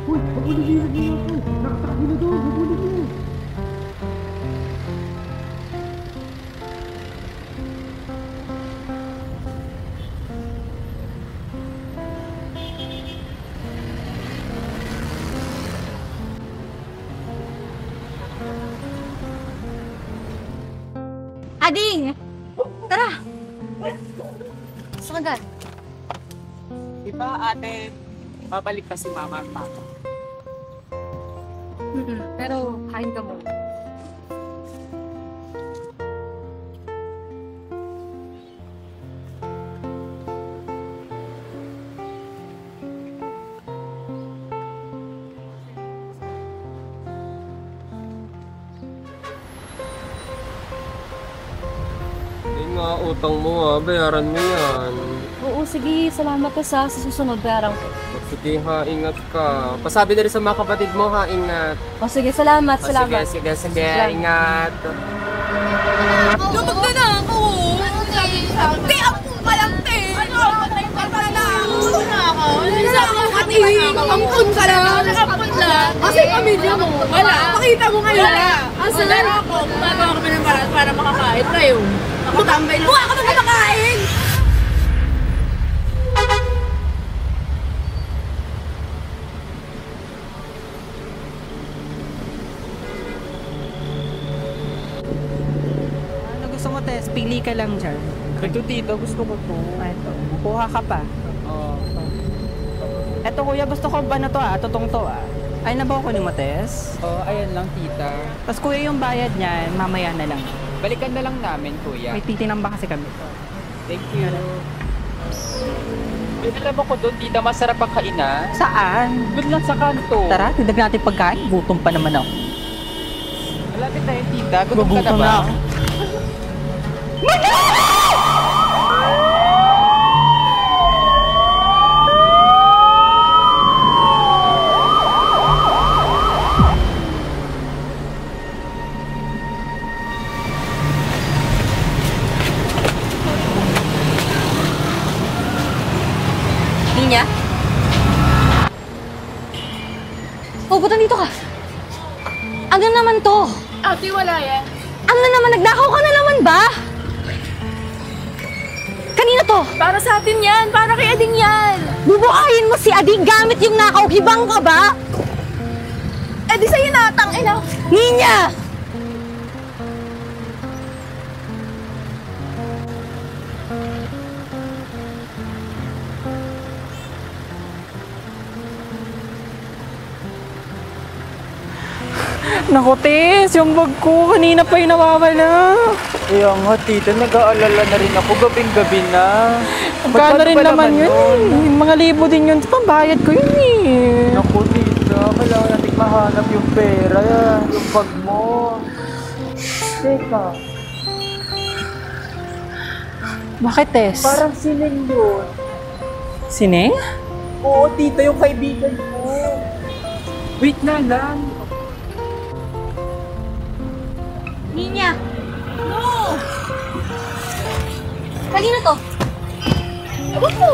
Uy, huli niyo yung ako. Nakatakbo na doon, huli niyo. Ading! Tara! Saan ka? Di ba ate, babalik pa si mama at papa? Pero kain ka muna. Ayun nga, utang mo bayaran mo yan. Oo, sige. Salamat ka sa susunod. Bayaran ko. Sige ha, ingat ka. Pasabi na rin sa mga kapatid mo ha, ingat. O sige, salamat. Salamat. Sige, Salamat. ingat. Lumag na na ako! Te, ampun ka lang, te! Ano? Ampun ka lang! Ano na ako? Ampun ka lang! Ampun lang! Kasi pamilya mo, wala. Pakita mo ngayon. Asan na ako? Gumagawa kami ng paraan para makakain tayo. Makatambay lang. Buka ka na makakain! Ano gusto mo, Tess? Pili ka lang dyan. Ito tito, gusto ko to. Ito. Kuha ka pa. Oo. Eto kuya, gusto ko ba na to Totong to Ay na ba ako ni mo, Tess? Ayan lang tita. Tapos kuya yung bayad niyan, mamaya na lang. Balikan na lang namin kuya. May titinamba kasi kami. Thank you. May alam ko doon tita, masarap ang kainan. Saan? Doon lang sa kanto. Tara, tindag natin pagkain. Gutom pa naman ako. Malapit tayo tita, gutom ka na Gugutom ba? na ako. Ninya? Oh, ba't nandito ka? Ano naman to? Ate, wala yan. Ano naman? Nagnakaw ka na naman ba? Kanino to? Para sa atin yan. Para kay Ading yan. Bubuhayin mo si Ading gamit yung nakaw. Hibang ka ba? Eh di sa'yo natang ina. Ninya! Naku, Tess, yung bag ko. Kanina pa yung nawawala. Kaya nga tita, nag-aalala na rin ako gabing-gabi na. Magkano rin naman yun? Mga libo din yun. Pambayad ko yun eh. Naku tita, kailangan natin mahanap yung pera, yung bag mo. Teka, Bakit, Tess? parang sining yun. Sineng? Oo tita, yung kaibigan ko. Wait na lang. Ninya! No! Kanino to? Ewan ko.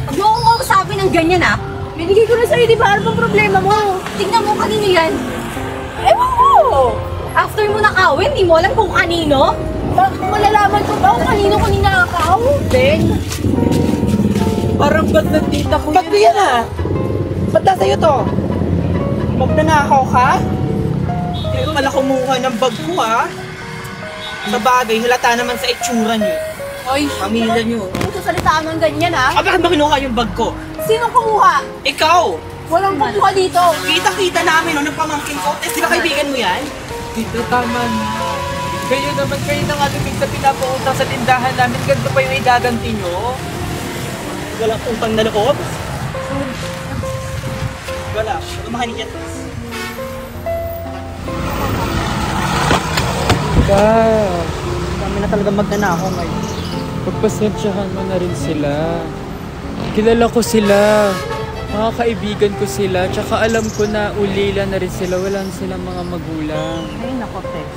Huwag mo akong kasabi ng ganyan ah. Binigay ko na sa'yo, di ba? Ano bang problema mo? Tignan mo kanino yan. Ewan ko. After mo nakawin, di mo alam kung kanino. Malalaman ko ba kung kanino ko ninakaw? Teng! Parang ba't na tita ko Ba't yan Ba't na sa'yo to? Magnanakaw ka? Hindi pala kumuha ng bag ko Sa bagay, halata naman sa itsura niyo. Oy, Pamilya niyo. kung sasalitaan ng ganyan ha? Bakit ba kinuha yung bag ko? Sinong kumuha? Ikaw! Walang kumuha dito. Kita-kita namin ng pamangkin ko. Tess, di ba kaibigan mo yan? Tita, tama na. Kayo naman, kayo na nga lumig sa pinapautang sa tindahan namin. Ganito pa yung igaganti nyo. Walang utang na loob? Wala. Lumahanin yan, Tess. Kami na talaga magnanakaw ngayon. Pagpasensyahan mo na rin sila. Kilala ko sila. Mga kaibigan ko sila. Tsaka alam ko na ulila na rin sila. Wala na silang mga magulang. Ay, nako, Tess.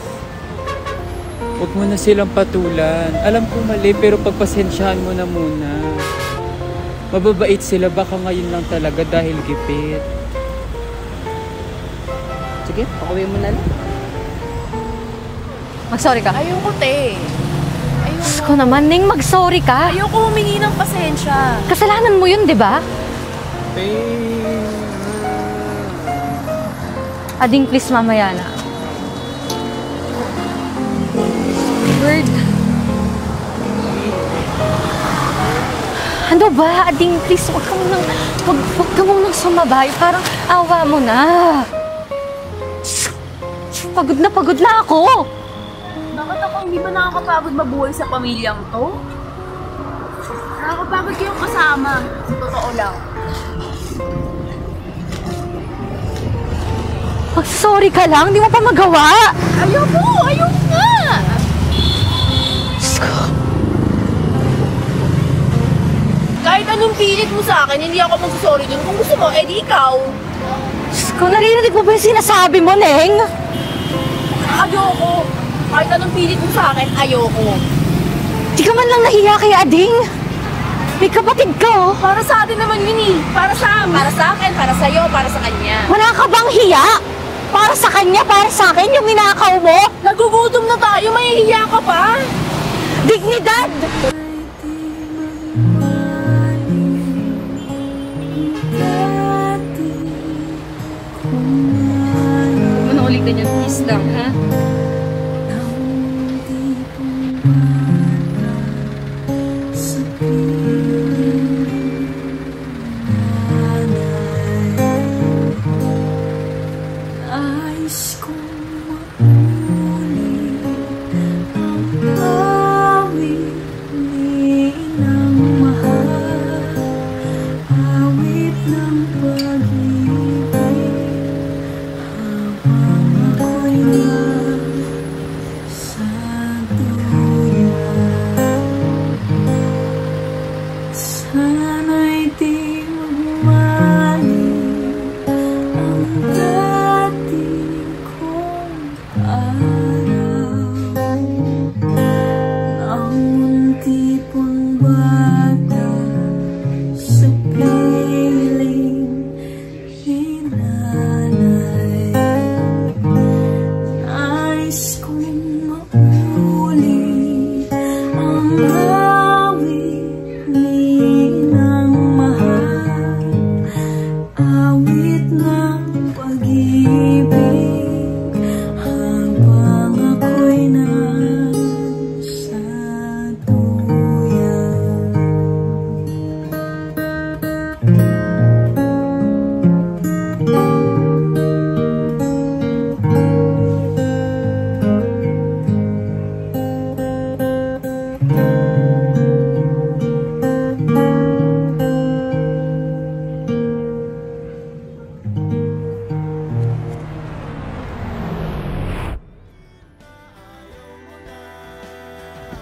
Huwag mo na silang patulan. Alam ko mali pero pagpasensyahan mo na muna. Mababait sila baka ngayon lang talaga dahil gipit. Sige, pauwi mo na lang. Mag-sorry ka. Ayoko, te. Diyos ko naman, Ning, mag-sorry ka. Ayoko humingi ng pasensya. Kasalanan mo yun, di ba? Ading, please, mamaya na. Word. Ano ba? Ading, please, wag ka munang sumabay. Parang awa mo na. Pagod na ako. Bakit ako hindi ba nakakapagod mabuhay sa pamilyang to? Nakakapagod kayong kasama. Sa totoo lang. Mag-sorry ka lang, di mo pa magawa. Ayoko nga! Diyos ko. Kahit anong pilit mo sa akin, hindi ako magsasorry dun. Kung gusto mo, edi ikaw. Diyos ko, narinig mo ba yung sinasabi mo, Neng? Ayoko. Kahit anong pilit mo sa akin, ayoko. Di ka man lang nahiya kay Ading. May kapatid ka, oh. Para sa atin naman yun eh. Para sa akin, para sa'yo, para sa kanya. Wala ka bang hiya? Para sa kanya, para sa akin, yung ninakaw mo? Nagugutom na tayo, mahihiya ka pa? Dignidad! Huwag mo na ulitin yan, please lang, ha?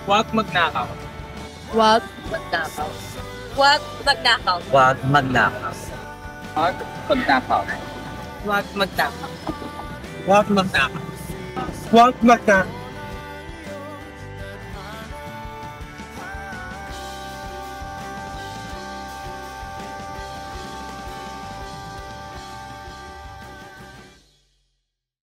Huwag magnakaw. Huwag magnakaw. Huwag magnakaw. Huwag magnakaw. Huwag magnakaw. Huwag magnakaw. Huwag magnakaw. Huwag magnakaw.